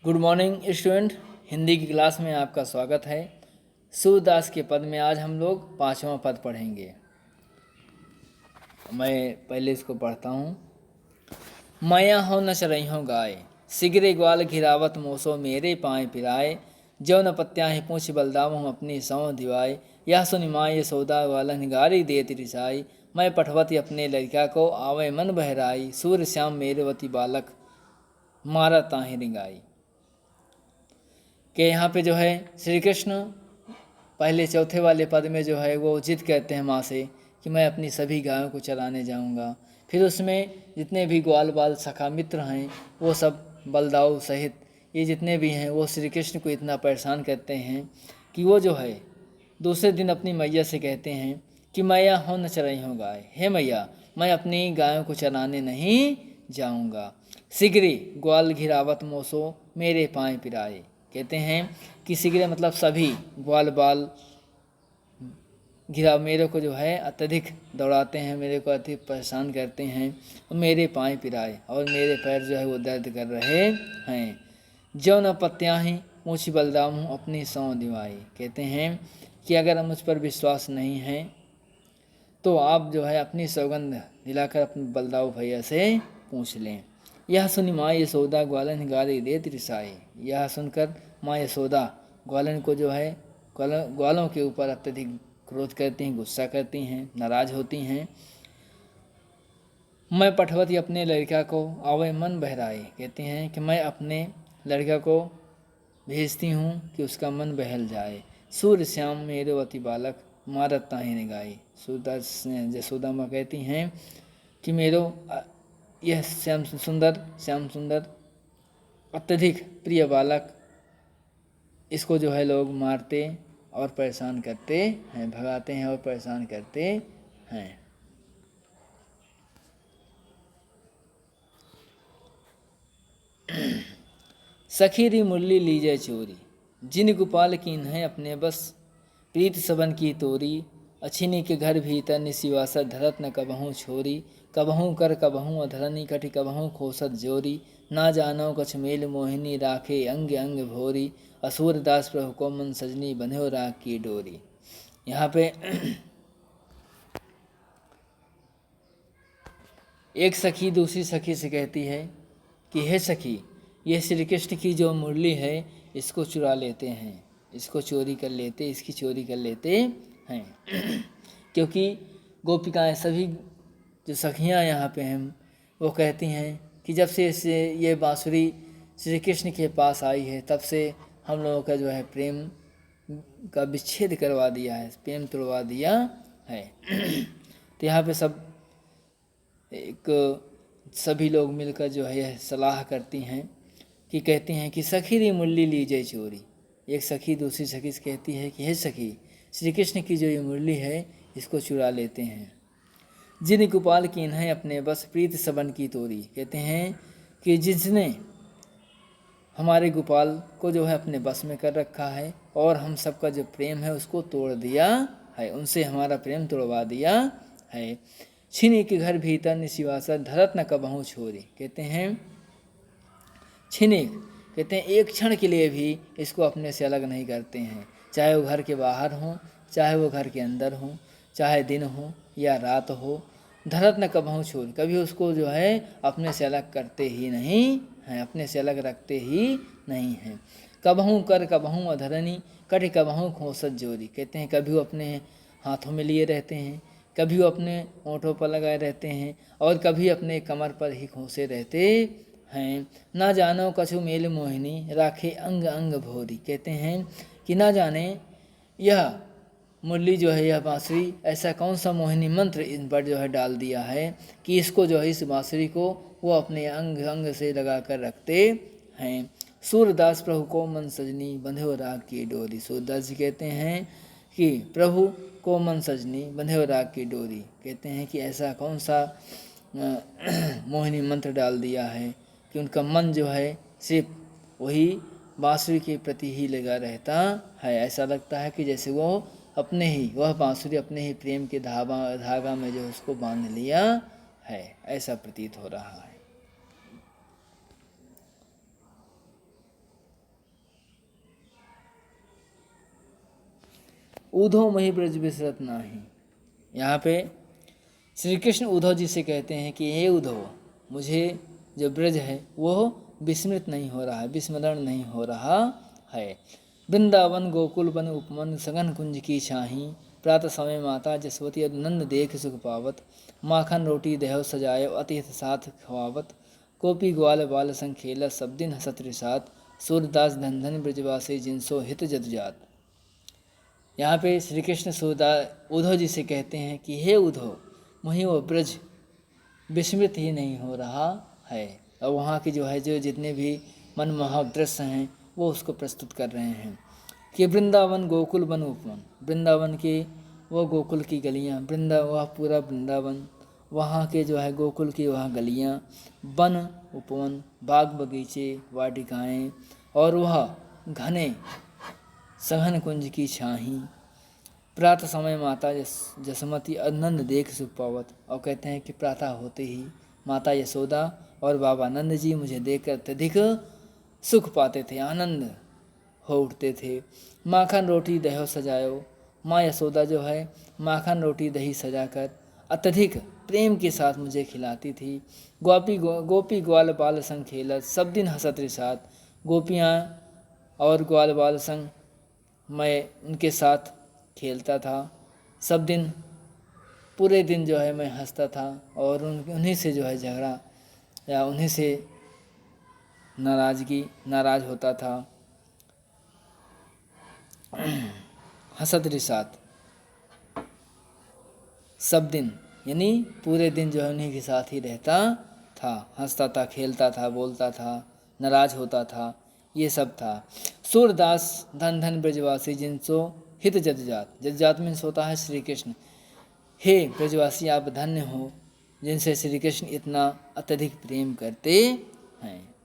Good morning student. Hindi की class में आपका स्वागत है। सूरदास के पद में आज हम लोग 5वां पद पढ़ेंगे। मैं पहले इसको पढ़ता हूँ। मया हो न चरई हो गाय, सिगरे ग्वाल घिरावत मोसो मेरे पाए पिराए। जो न पत्याहि पूछ बलदाम अपनी सौ दिवाए। यह सुनि माँ यशोदा वालन गारी देत रिसाई। मैं पठवती अपने लड़का को आवे मन बहराई। सूर्य श्याम मेरवती बालक मारा ताहि रिंगाई। कि यहाँ पे जो है श्री कृष्ण पहले चौथे वाले पद में जो है वो जिद कहते हैं माँ से कि मैं अपनी सभी गायों को चराने जाऊँगा। फिर उसमें जितने भी ग्वाल बाल सखा मित्र हैं वो सब बलदाऊ सहित ये जितने भी हैं वो श्री कृष्ण को इतना परेशान करते हैं कि वो जो है दूसरे दिन अपनी मैया से कहते हैं कि मैया हो न चराई हो गाय, हे मैया मैं अपनी गायों को चराने नहीं जाऊँगा। सिगरी ग्वाल घिरावत मोसो मेरे पाए पिराए। कहते हैं कि सिगरे मतलब सभी ग्वाल बाल घिरा मेरे को जो है अत्यधिक दौड़ाते हैं, मेरे को अति परेशान करते हैं और मेरे पाँव पिराए और मेरे पैर जो है वो दर्द कर रहे हैं। जो न पत्याही ऊँची बलदाम हूँ अपनी सौ दिवाई। कहते हैं कि अगर मुझ पर विश्वास नहीं है तो आप जो है अपनी सौगंध दिलाकर अपने बलदाऊ भैया से पूछ लें। यह सुनी माँ यशोदा ग्वालन गाली देत रिसाई। यह सुनकर माँ यशोदा ग्वालन को जो है ग्वालों के ऊपर अत्यधिक क्रोध करती हैं, गुस्सा करती हैं, नाराज होती हैं। मैं पठवती अपने लड़का को आवे मन बहराए। कहती हैं कि मैं अपने लड़का को भेजती हूँ कि उसका मन बहल जाए। सूर्य श्याम मेरवती बालक मारत ताहि निगाई। यशोदा माँ कहती हैं कि यह श्याम सुंदर अत्यधिक प्रिय बालक, इसको जो है लोग मारते और परेशान करते हैं, भगाते हैं और परेशान करते हैं। सखीरी मुरली लीजय चोरी, जिन गोपाल कीन है अपने बस। प्रीत सबन की तोरी, अछिनी के घर भीतर निशिवासा धरत न कबहूँ छोरी। कबहूँ कर कबहूँ अधरनी कटि कबहूँ खोसत जोरी। ना जानो कछ मेल मोहिनी राखे अंग अंग भोरी। असुर दास प्रभु को मन सजनी बंध्यो राग की डोरी। यहाँ पे एक सखी दूसरी सखी से कहती है कि हे सखी, ये श्री कृष्ण की जो मुरली है इसको चुरा लेते हैं, इसको चोरी कर लेते, इसकी चोरी कर लेते हैं। क्योंकि गोपिकाएं सभी जो सखियां यहाँ पे हैं वो कहती हैं कि जब से ये बांसुरी श्री कृष्ण के पास आई है तब से हम लोगों का जो है प्रेम का विच्छेद करवा दिया है, प्रेम तोड़वा दिया है। तो यहाँ पे सभी लोग मिलकर जो है यह सलाह करती हैं कि कहती हैं कि सखी री मुरली लीजिए चोरी। एक सखी दूसरी सखी से कहती है कि हे सखी, श्री कृष्ण की जो ये मुरली है इसको चुरा लेते हैं। जिन गोपाल कीन है अपने बस प्रीत सबन की तोरी। कहते हैं कि जिसने हमारे गोपाल को जो है अपने बस में कर रखा है और हम सबका जो प्रेम है उसको तोड़ दिया है, उनसे हमारा प्रेम तोड़वा दिया है। छिनी के घर भीतर निशिवासा धरत न कबहूँ छोरी। कहते हैं छिनिक, कहते हैं एक क्षण के लिए भी इसको अपने से अलग नहीं करते हैं, चाहे वो घर के बाहर हो, चाहे वो घर के अंदर हो, चाहे दिन हो या रात हो। धरत न कबहूँ छोड़, कभी उसको जो है अपने से अलग करते ही नहीं हैं, अपने से अलग रखते ही नहीं हैं। कबहूँ कर कबहूँ अधरनी कटि कबहूँ खोसत जोरी। कहते हैं कभी वो अपने हाथों में लिए रहते हैं, कभी वो अपने ओंठों पर लगाए रहते हैं और कभी अपने कमर पर ही खोसे रहते हैं। ना जानो कछु मेल मोहिनी राखे अंग अंग भोरी। कहते हैं कि ना जाने यह मुरली जो है, यह बांसुरी ऐसा कौन सा मोहिनी मंत्र इन पर जो है डाल दिया है कि इसको जो है, इस बांसुरी को वो अपने अंग अंग से लगा कर रखते हैं। सूरदास प्रभु को मन सजनी बंधे राग की डोरी। सूरदास जी कहते हैं कि प्रभु को मन सजनी बंधे राग की डोरी। कहते हैं कि ऐसा कौन सा मोहिनी मंत्र डाल दिया है कि उनका मन जो है सिर्फ वही बांसुरी के प्रति ही लगा रहता है। ऐसा लगता है कि जैसे वह बांसुरी अपने ही प्रेम के धागा में जो उसको बांध लिया है, ऐसा प्रतीत हो रहा है। उधो मही ब्रज बिसरत नाही। यहाँ पे श्री कृष्ण उद्धव जी से कहते हैं कि हे उद्धव, मुझे जो ब्रज है वो विस्मृत नहीं हो रहा है, विस्मरण नहीं हो रहा है। वृंदावन गोकुल बन उपमन सघन कुंज की छाही, प्रातः समय माता जसवती नंद देख सुख पावत, माखन रोटी देहो सजायो अतिथ साथ खवावत, गोपी ग्वाल बाल संग खेलत सब दिन हसत रिसात, सूरदास धन धन ब्रजवासी जिनसो हित जत जात। यहाँ पे श्री कृष्ण उद्धव जी से कहते हैं कि हे उद्धव, मुझे वो ब्रज विस्मृत ही नहीं हो रहा है। और वहाँ की जो है जो जितने भी मनमोहक दृश्य हैं वो उसको प्रस्तुत कर रहे हैं कि वृंदावन गोकुल वन उपवन, वृंदावन के वो गोकुल की गलियाँ, वह पूरा वृंदावन, वहाँ के जो है गोकुल की वह गलियाँ, वन उपवन, बाग बगीचे, वाटिकाएँ, और वह घने सघन कुंज की छाही, प्रातः समय माता जसमती आनंद देख सुख पावत। और कहते हैं कि प्रातः होते ही माता यशोदा और बाबा नंद जी मुझे देखकर अत्यधिक सुख पाते थे, आनंद हो उठते थे। माखन रोटी दही सजायो, माँ यशोदा जो है माखन रोटी दही सजाकर अत्यधिक प्रेम के साथ मुझे खिलाती थी। गोपी ग्वाल बाल संग खेलत सब दिन हंसत रिसात, गोपियाँ और ग्वाल बाल संग मैं उनके साथ खेलता था, सब दिन पूरे दिन जो है मैं हंसता था और उन्हीं से जो है झगड़ा या उन्हीं से नाराज होता था। हसत रिसात सब दिन यानी पूरे दिन जो है उन्हीं के साथ ही रहता था, हंसता था, खेलता था, बोलता था, नाराज होता था, ये सब था। सूरदास धन धन ब्रजवासी जिनसो हित जतजात, जतजात मीन्स होता है श्री कृष्ण। हे ब्रजवासी आप धन्य हो जिनसे श्री कृष्ण इतना अत्यधिक प्रेम करते हैं।